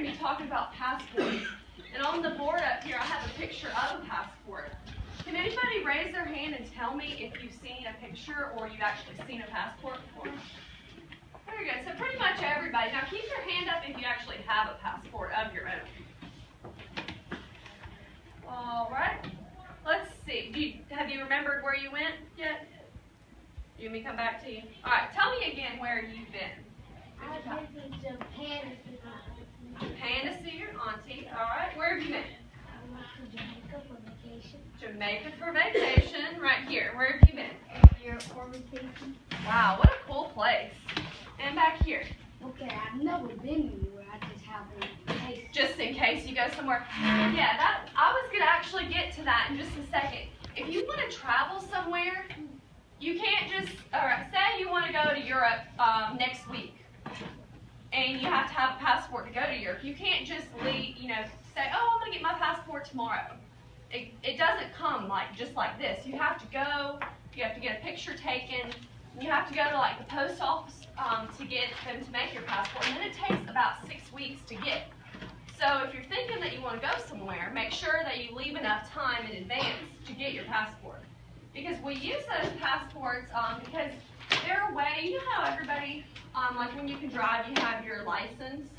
going to be talking about passports. And on the board up here, I have a picture of a passport. Can anybody raise their hand and tell me if you've seen a picture or you've actually seen a passport before? Very good. So pretty much everybody. Now keep your hand up if you actually have a passport of your own. All right. Let's see. Have you remembered where you went yet? You want me to come back to you? All right. Tell me again where you've been. I've been to Japan to see my auntie. Japan to see your auntie. All right. Where have you been? I went to Jamaica for vacation. Jamaica for vacation. Right here. Where have you been? Europe for vacation. Wow. What a cool place. And back here. Okay, I've never been anywhere. I just have a taste. Just in case you go somewhere. Yeah, I was going to actually get to that in just a second. If you want to travel somewhere, you can't just, all right, say you want to go to Europe next week, and you have to have a passport to go to Europe. You can't just leave, say, oh, I'm going to get my passport tomorrow. It doesn't come just like this. You have to go, you have to get a picture taken, you have to go to the post office to get them to make your passport, and then it takes about 6 weeks to get. So if you're thinking that you want to go somewhere, make sure that you leave enough time in advance to get your passport. Because we use those passports because they're a way, you know how everybody, like when you can drive, you have your license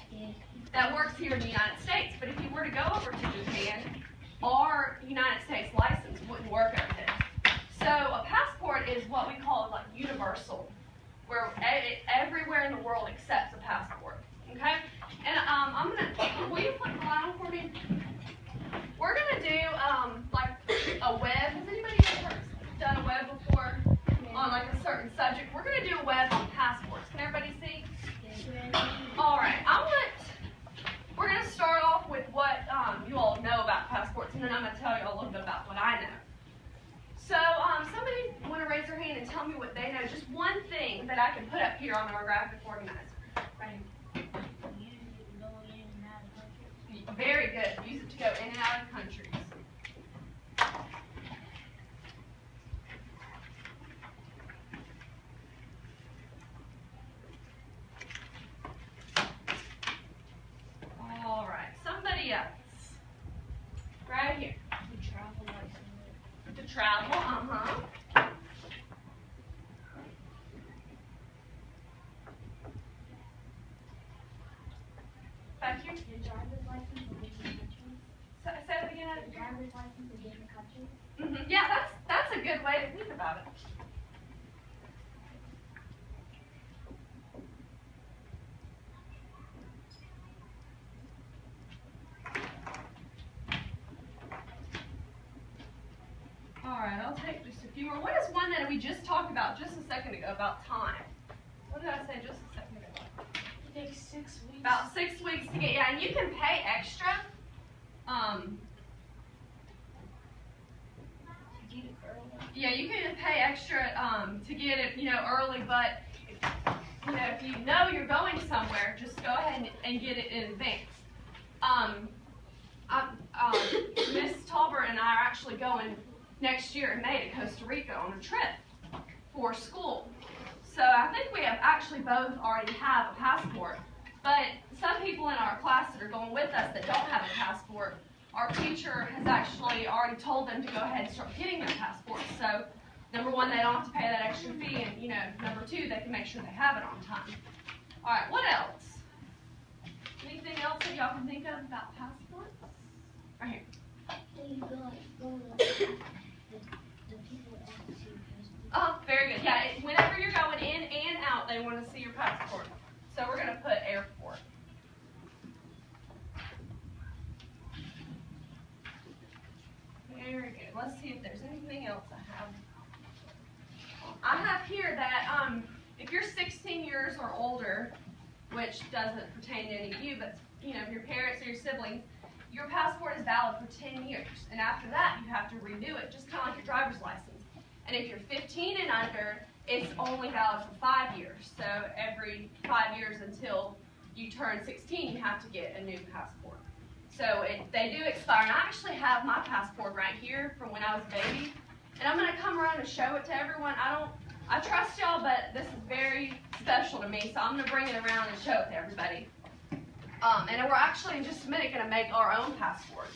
that works here in the United States. But if you were to go over to Japan, our United States license wouldn't work over there. So a passport is what we call universal, where everywhere in the world accepts a passport. Okay? And will you put the line on for me? We're going to do a web. Has anybody ever done a web before on a certain subject? We're going to do a web on passports. Can everybody see? All right. We're going to start off with what you all know about passports, and then I'm going to tell you a little bit about what I know. So somebody want to raise their hand and tell me what they know. Just one thing that I can put up here on our graphic organizer. Right. Very good. Use it to go in and out of countries. All right. Somebody else. Right here. The travel license. To travel, Back here. The driver's license in different countries. Say that again. The driver's license in different countries. Yeah, that's a good way to think about it. All right, I'll take just a few more. What is one that we just talked about just a second ago about time? What did I say just a second ago? It takes 6 weeks. About 6 weeks to get, and you can pay extra. Get it early. Yeah, you can pay extra to get it, early. But if you know you're going somewhere, just go ahead and get it in advance. Miss Talbert and I are actually going next year in May to Costa Rica on a trip for school. So I think we have actually both already have a passport. But some people in our class that are going with us that don't have a passport, our teacher has actually already told them to go ahead and start getting their passports. So, number one, they don't have to pay that extra fee, and number two, they can make sure they have it on time. All right, what else? Anything else that y'all can think of about passports? Right here. Then you go the people ask you passport. Oh, very good. Yeah, whenever you're going in and out, they want to see your passport. So we're going to put airport. Very good. Let's see if there's anything else I have. I have here that if you're 16 years or older, which doesn't pertain to any of you, but your parents or your siblings, your passport is valid for 10 years. And after that, you have to renew it, just kind of like your driver's license. And if you're 15 and under, it's only valid for 5 years. So every 5 years until you turn 16, you have to get a new passport. So they do expire. And I actually have my passport right here from when I was a baby. And I'm going to come around and show it to everyone. I trust y'all, but this is very special to me. So I'm going to bring it around and show it to everybody. And we're actually in just a minute going to make our own passport.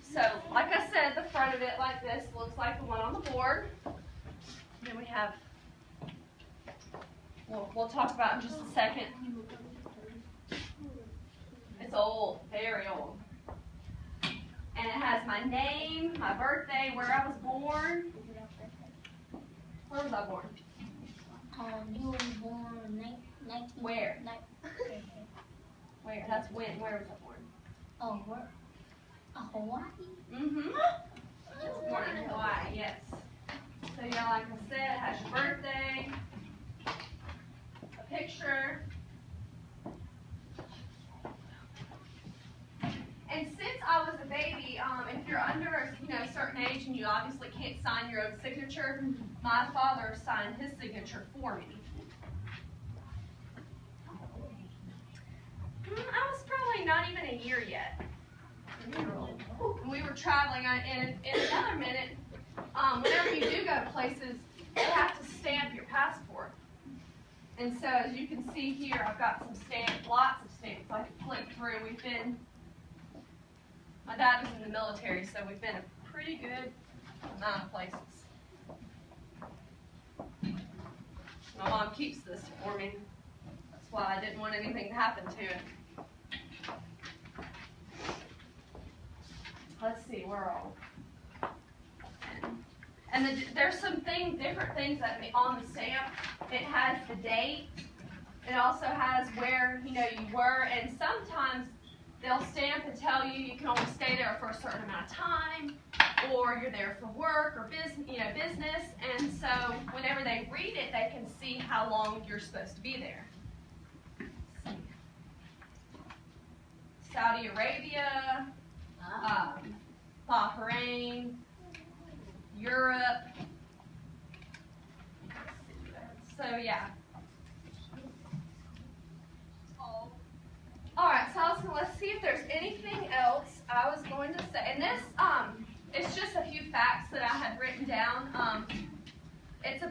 So, like I said, the front of it like this looks like the one on the board. Then we have, we'll talk about in just a second. It's old, very old. And it has my name, my birthday, where I was born. Where was I born? You were born 19... Where? Where? That's when. Where was I born? Oh, where? Hawaii? Mm-hmm. Born in Hawaii, yes. So yeah, like I said, it has your birthday, a picture. And since I was a baby, if you're under a certain age and you obviously can't sign your own signature, my father signed his signature for me. I was probably not even a year yet. When we were traveling, in another minute, whenever you do go to places, you have to stamp your passport. And so as you can see here, I've got some stamps, lots of stamps I can flick through. My dad was in the military, so we've been a pretty good amount of places. My mom keeps this for me. That's why I didn't want anything to happen to it. Let's see, where are we? And there's some different things that on the stamp. It has the date. It also has where you were, and sometimes they'll stamp and tell you you can only stay there for a certain amount of time, or you're there for work or business. And so whenever they read it, they can see how long you're supposed to be there. Saudi Arabia, Bahrain, Europe. So yeah. Alright, so let's see if there's anything else I was going to say. And this, it's just a few facts that I had written down. It's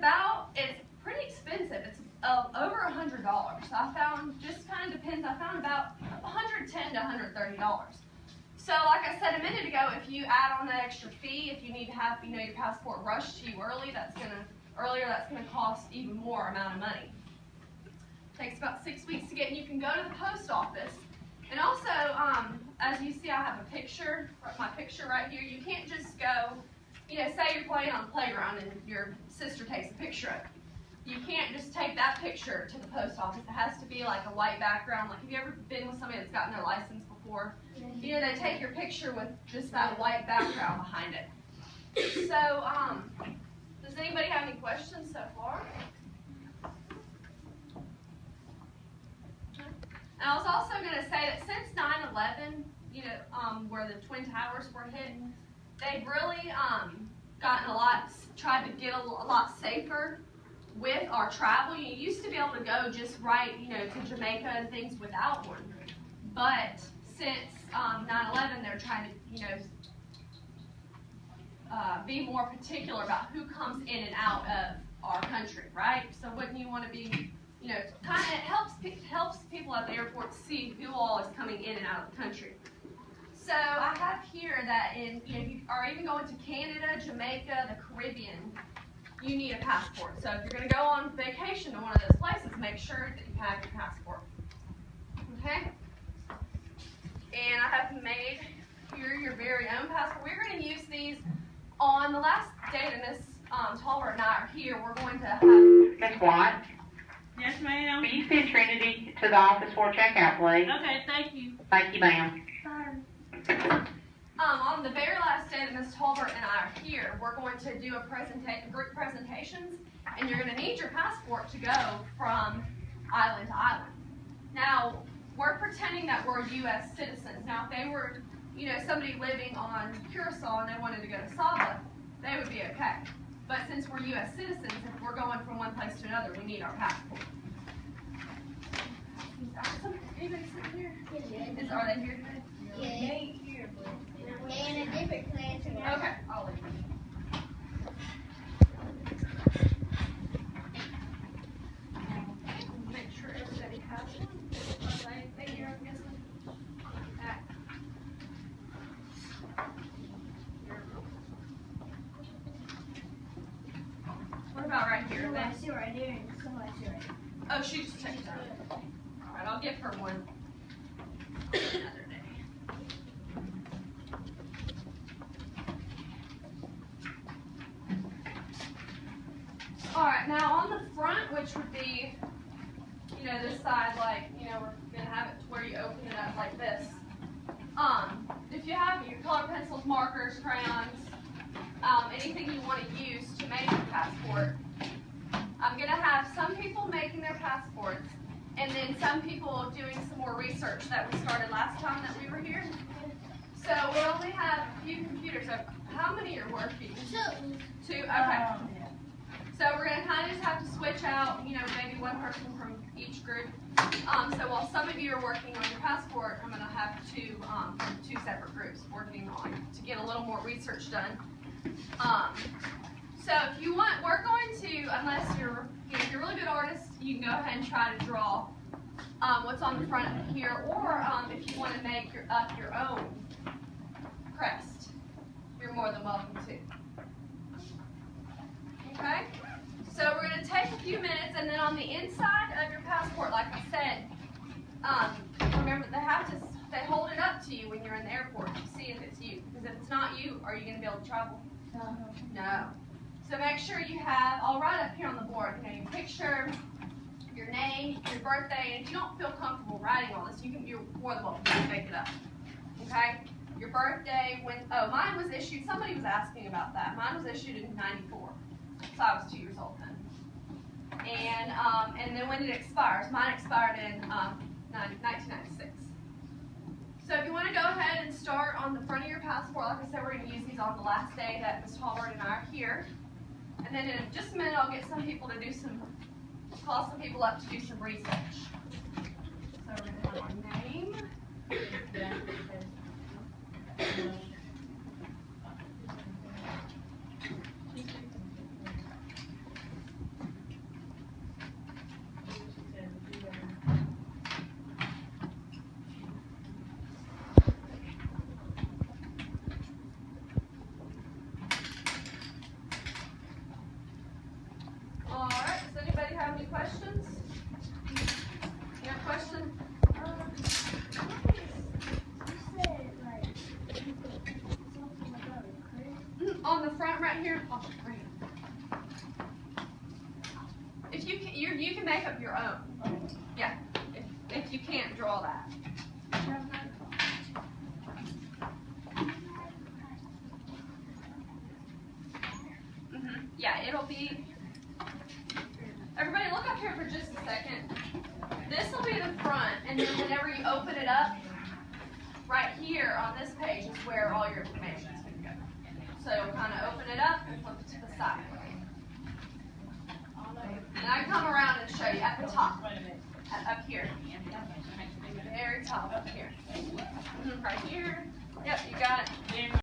pretty expensive. It's over $100. I found, just kind of depends, I found about $110 to $130. So like I said a minute ago, if you add on that extra fee, if you need to have, your passport rushed to you earlier, that's gonna cost even more amount of money. Takes about 6 weeks to get, and you can go to the post office. And also, as you see, I have a picture, my picture right here. You can't just go, say you're playing on the playground and your sister takes a picture of it. You can't just take that picture to the post office. It has to be like a white background. Like, have you ever been with somebody that's gotten their license before? They take your picture with just that white background behind it. So, does anybody have any questions so far? And I was also going to say that since 9/11, where the Twin Towers were hit, they've really tried to get a lot safer with our travel. You used to be able to go just right, to Jamaica and things without one. But since 9/11, they're trying to, be more particular about who comes in and out of our country, right? So wouldn't you want to be, kind of helps people at the airport see who all is coming in and out of the country. So I have here that if you are even going to Canada, Jamaica, the Caribbean, you need a passport. So if you're going to go on vacation to one of those places, make sure that you have your passport. Okay? And I have made here your very own passport. We're going to use these on the last day that Miss Tolbert and I are here. We're going to have Miss White. Yes, ma'am. Will you send Trinity to the office for a checkout, please? Okay, thank you. Thank you, ma'am. On the very last day that Ms. Tolbert and I are here, we're going to do group presentations, and you're going to need your passport to go from island to island. Now, we're pretending that we're U.S. citizens. Now, if they were, somebody living on Curacao and they wanted to go to Saba, they would be okay. But since we're U.S. citizens, if we're going from one place to another, we need our passport. Anybody sitting here? Are they here today? Yeah, they ain't here, but they're in a different class. Okay, I'll leave. Make sure everybody has one. Anything here, I'm guessing? here. Oh, I That's- see right here, and some I see right here. Oh, she just checked out. Alright, I'll give her one another day. Alright, now on the front, which would be, this side, we're gonna have it to where you open it up like this. If you have your color pencils, markers, crayons, anything you want to use to make your passport, I'm gonna have some people making their passports, and then some people doing some more research that we started last time that we were here. So we only have a few computers. So how many are working? Two. Okay. So we're gonna kind of just have to switch out, maybe one person from each group. So while some of you are working on your passport, I'm gonna have two separate groups working on to get a little more research done. So if you want, we're going to, unless you're, if you're a really good artist, you can go ahead and try to draw what's on the front of here, or if you want to make up your own crest, you're more than welcome to. Okay? So we're going to take a few minutes, and then on the inside of your passport, like I said, remember they hold it up to you when you're in the airport to see if it's you. Because if it's not you, are you going to be able to travel? No. So make sure you have, I'll write up here on the board, your picture, your name, your birthday, and if you don't feel comfortable writing all this, you're more than welcome to make it up. Okay? Your birthday, mine was issued, somebody was asking about that. Mine was issued in '94, so I was 2 years old then. And then when it expires, mine expired in 1996. So if you want to go ahead and start on the front of your passport, like I said, we're going to use these on the last day that Ms. Hallward and I are here. And then in just a minute, I'll get some people to call some people up to do some research. So we're going to have our name. All right, does anybody have any questions? You have a question? You said, like, something about a crib? On the front right here. Oh, right here. If you can make up your own. Yeah. If you can't draw that. Yeah, it'll be. Everybody, look up here for just a second. This will be the front, and then whenever you open it up, right here on this page is where all your information is going to go. So kind of open it up and flip it to the side. And I come around and show you at the top, up here, very top up here, right here. Yep, you got it.